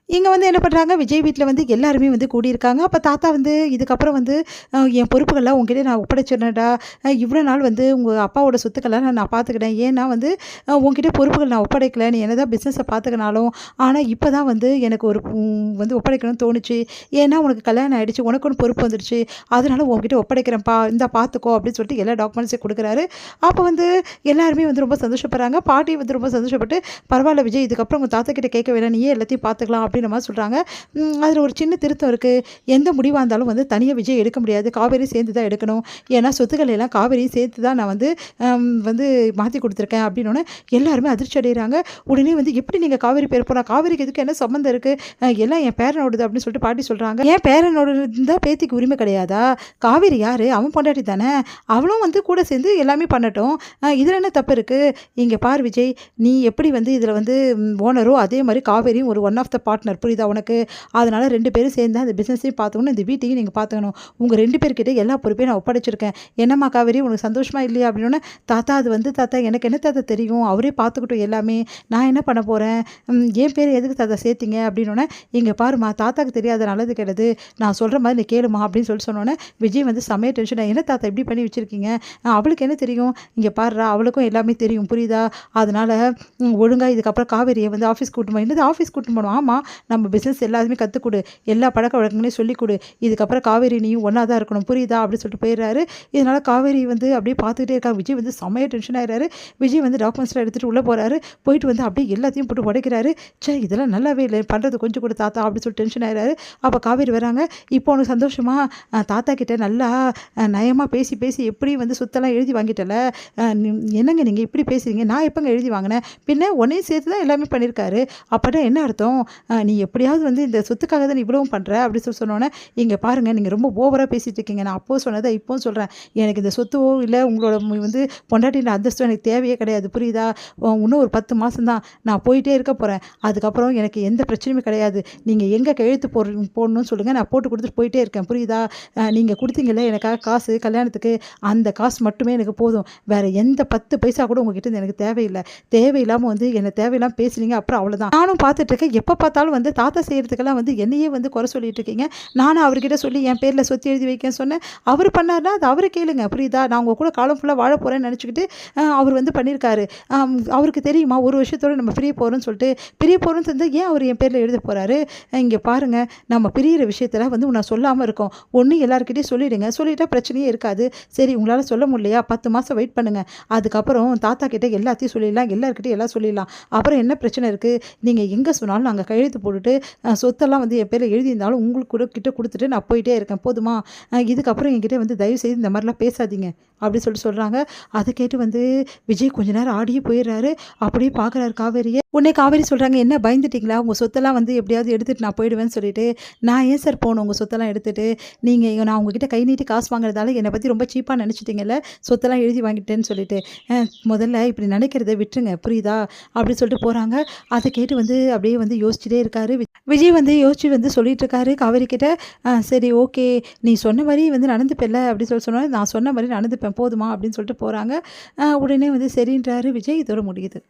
இங்கே வந்து என்ன பண்ணுறாங்க, விஜய் வீட்டில் வந்து எல்லாருமே வந்து கூடியிருக்காங்க. அப்போ தாத்தா வந்து இதுக்கப்புறம் வந்து என் பொறுப்புகள்லாம் உங்ககிட்ட நான் ஒப்படைச்சிடுறேன்டா. இவ்வளோ நாள் வந்து உங்கள் அப்பாவோட சொத்துக்கள்லாம் நான் பார்த்துக்கிட்டேன். ஏன்னா வந்து உன்கிட்ட பொறுப்புகள் நான் ஒப்படைக்கல. நீ என்னதான் பிஸ்னஸை பார்த்துக்கினாலும், ஆனால் இப்போ தான் வந்து எனக்கு ஒரு வந்து ஒப்படைக்கணும்னு தோணுச்சு. ஏன்னா உனக்கு கல்யாணம் ஆகிடுச்சு, உனக்குன்னு பொறுப்பு வந்துடுச்சு. அதனால உன்கிட்ட ஒப்படைக்கிறேன்ப்பா, இந்தா பார்த்துக்கோ அப்படின்னு சொல்லிட்டு எல்லா டாக்குமெண்ட்ஸையும் கொடுக்குறாரு. அப்போ வந்து எல்லாருமே வந்து ரொம்ப சந்தோஷப்படுறாங்க. பாட்டி வந்து ரொம்ப சந்தோஷப்பட்டு, பரவாயில்ல விஜய், இதுக்கப்புறம் உங்கள் தாத்தா கிட்ட கேட்க வேணாம், நீயே எல்லாத்தையும் பார்த்துக்கலாம் அப்படின்ற மாதிரி சொல்கிறாங்க. அதில் ஒரு சின்ன திருத்தம் இருக்குது. எந்த முடிவாக இருந்தாலும் வந்து தனியாக விஜய் எடுக்க முடியாது, காவேரி சேர்ந்து தான் எடுக்கணும். ஏன்னா சொத்துக்களை எல்லாம் காவேரியும் சேர்த்து தான் நான் வந்து வந்து மாற்றி கொடுத்துருக்கேன் அப்படின்னோடனே எல்லாருமே அதிர்ச்சி அடைகிறாங்க. உடனே வந்து எப்படி நீங்கள் காவேரி பேர் போனால், காவேரிக்கு எதுக்கு என்ன சம்மந்தம் இருக்குது, எல்லாம் என் பேரனோடது அப்படின்னு சொல்லிட்டு பாட்டி சொல்கிறாங்க. ஏன் பேரனோட இருந்தால் பேத்திக்கு உரிமை கிடையாதா? காவேரி யார், அவன் பொண்டாட்டி தானே, அவளும் வந்து கூட சேர்ந்து எல்லாமே பண்ணட்டும், இதில் என்ன தப்பு இருக்குது? இங்கே பார் விஜய், நீ எப்படி வந்து இதில் வந்து ஓனரோ அதே மாதிரி காவேரியும் ஒரு ஒன் ஆஃப் த பார்ட்னர், புரியுதா உனக்கு? அதனால் 2 பேரும் சேர்ந்து அந்த பிஸ்னஸையும் பார்த்துக்கணும், இந்த வீட்டையும் நீங்கள் பார்த்துக்கணும். உங்கள் 2 பேர்கிட்ட எல்லா பொறுப்பையும் நான் ஒப்படைச்சிருக்கேன். என்னம்மா காவேரி, உனக்கு சந்தோஷமா இல்லையா அப்படின்னோடனே, தாத்தா அது வந்து தாத்தா எனக்கு என்ன தாத்தா தெரியும், அவரே பார்த்துக்கிட்டோம் எல்லாமே, நான் என்ன பண்ண போகிறேன், என் பேர் எதுக்கு தாத்தா சேர்த்திங்க அப்படின்னோடனே, இங்கே பாருமா, தாத்தாக்கு தெரியாத நல்லது கெட்டது, நான் சொல்கிற மாதிரி நீ கேளுமா அப்படின்னு சொன்னோன்னே விஜய் வந்து செமைய டென்ஷன். என்ன தாத்தா இப்படி பண்ணி வச்சுருக்கீங்க, அவளுக்கு என்ன தெரியும், இங்கே பாருறா அவளுக்கும் எல்லாமே தெரியும், புரியுதா? அதனால் ஒழுங்காக இதுக்கப்புறம் காவேரியை வந்து ஆஃபீஸ் கூட்டு போய், என்னது ஆஃபீஸ் கூட்டு போகணும், ஆமாம் நம்ம பிஸ்னஸ் எல்லாருமே கற்றுக் கொடு, எல்லா பழக்க வழக்கங்களையும் சொல்லிக் கொடு, இதுக்கப்புறம் காவேரி நீயும் ஒன்றா தான் இருக்கணும், புரியுதா அப்படின்னு சொல்லிட்டு போயிடுறாரு. இதனால் காவேரி வந்து அப்படியே பார்த்துக்கிட்டே இருக்கா. விஜய் வந்து செமையாக டென்ஷன் ஆகிறாரு. விஜய் வந்து டாக்குமெண்ட்ஸ்லாம் எடுத்துகிட்டு உள்ளே போகிறாரு. போயிட்டு வந்து அப்படியே எல்லாத்தையும் போட்டு உடைக்கிறாரு. சே, இதெல்லாம் நல்லாவே இல்லை, பண்ணுறது கொஞ்சம் கூட தாத்தா அப்படின்னு சொல்லிட்டு டென்ஷன் ஆகிறாரு. அப்போ காவேரி வராங்க. இப்போ உனக்கு சந்தோஷமா, தாத்தா கிட்ட நல்லா நயமாக பேசி பேசி எப்படி வந்து சொத்தெல்லாம் எழுதி வாங்கிட்டல, என்னங்க நீங்கள் இப்படி பேசுகிறீங்க, நான் எப்போங்க எழுதி வாங்கினேன், பின்ன உன்னையும் சேர்த்து தான் எல்லாமே பண்ணியிருக்காரு, அப்போனா என்ன அர்த்தம், நீ எப்படியாவது வந்து இந்த சொத்துக்காக தான் நீ இவ்வளவும் பண்ணுற அப்படின்னு சொன்னோன்னே, இங்கே பாருங்கள் நீங்கள் ரொம்ப ஓவராக பேசிகிட்டு இருக்கீங்க, நான் அப்போது சொன்னதை இப்போவும் சொல்கிறேன், எனக்கு இந்த சொத்துவோ இல்லை உங்களோட வந்து பொண்டாட்டின அந்தஸ்தும் எனக்கு தேவையே கிடையாது, புரியுதா? இன்னும் ஒரு 10 மாதம் தான் நான் போயிட்டே இருக்க போகிறேன், அதுக்கப்புறம் எனக்கு எந்த பிரச்சனையுமே கிடையாது, நீங்கள் எங்கே கையெழுத்து போடணும்னு சொல்லுங்கள், நான் போட்டு கொடுத்துட்டு போயிட்டே இருக்கேன், புரியுதா? நீங்கள் கொடுத்தீங்கல்ல எனக்காக காசு கல்யாணத்துக்கு, அந்த காசு மட்டுமே எனக்கு போதும், வேறு எந்த 10 பைசா கூட உங்ககிட்ட எனக்கு தேவையில்லை, தேவையில்லாமல் வந்து என்னை தேவையில்லாமல் பேசுனீங்க, அப்புறம் அவ்வளோதான். நானும் பார்த்துட்ருக்கேன், எப்போ பார்த்தாலும் வந்து தாத்தா செய்கிறதுக்கெல்லாம் வந்து என்னையே வந்து குறை சொல்லிட்டு இருக்கீங்க, நானும் அவர்கிட்ட சொல்லி என் பேரில் சொத்து எழுதி வைக்கன்னு சொன்னேன், அவர் பண்ணார்னா அது அவரை கேளுங்க, புரியுதா? நான் உங்கள் கூட காலம் ஃபுல்லாக வாழ போகிறேன்னு நினச்சிக்கிட்டு அவர் வந்து பண்ணியிருக்காரு. அவருக்கு தெரியுமா ஒரு வருஷத்தோடு நம்ம பிரிய போகிறோன்னு சொல்லிட்டு, பிரிய போகிறோன்னு தெரிஞ்சால் ஏன் அவர் என் பேரில் எழுத போகிறாரு? இங்கே பாருங்கள், நம்ம பிரியிற விஷயத்தில் வந்து நான் சொல்லாமல் இருக்கோம், ஒன்று எல்லாருக்கிட்டையும் சொல்லிவிடுங்க, சொல்லிட்டா பிரச்சனையே இருக்காது. சரி உங்களால் சொல்ல முடியலையா, 10 மாதம் வெயிட் பண்ணுங்கள், அதுக்கப்புறம் தாத்தா கிட்டே எல்லாத்தையும் சொல்லிடலாம், எல்லாருக்கிட்டையும் எல்லாம் சொல்லிடலாம், அப்புறம் என்ன பிரச்சனை இருக்குது, நீங்கள் எங்கே சொன்னாலும் நாங்கள் கையெழுத்து போட்டுட்டு சொத்தெல்லாம் வந்து என் பேரில் எழுதியிருந்தாலும் உங்களுக்கு கூட கிட்ட கொடுத்துட்டு நான் போயிட்டே இருக்கேன், போதுமா? இதுக்கப்புறம் என்கிட்ட வந்து தயவு செய்து இந்த மாதிரிலாம் பேசாதீங்க அப்படின்னு சொல்கிறாங்க. அதை கேட்டு வந்து விஜய் கொஞ்ச நேரம் ஆடியே போயிடுறாரு. அப்படியே பார்க்குறாரு காவேரியை. உடனே காவேரி சொல்கிறாங்க, என்ன பயந்துட்டிங்களா, உங்கள் சொத்தெல்லாம் வந்து எப்படியாவது எடுத்துகிட்டு நான் போயிடுவேன்னு சொல்லிட்டு, நான் ஏன் சார் போகணும் உங்கள் சொத்தெல்லாம் எடுத்துகிட்டு, நீங்கள் நான் உங்ககிட்ட கை நீட்டி காசு வாங்குறதால என்னை பற்றி ரொம்ப சீப்பாக நினச்சிட்டிங்கல்ல, சொத்தெல்லாம் எழுதி வாங்கிட்டேன்னு சொல்லிட்டு, முதல்ல இப்படி நினைக்கிறத விட்டுருங்க, புரியுதா அப்படி சொல்லிட்டு போகிறாங்க. அதை கேட்டு வந்து அப்படியே வந்து யோசிச்சுட்டே இருக்காரு விஜய். வந்து யோசிச்சு வந்து சொல்லிட்டு இருக்காரு காவேரி கிட்ட, சரி ஓகே, நீ சொன்ன மாதிரி வந்து நடந்துப்பேல்ல அப்படின்னு சொன்னால் நான் சொன்ன மாதிரி நடந்துப்பேன், போதுமா அப்படின்னு சொல்லிட்டு போகிறாங்க. உடனே வந்து சரின்றாரு விஜய். இதோட முடியுது.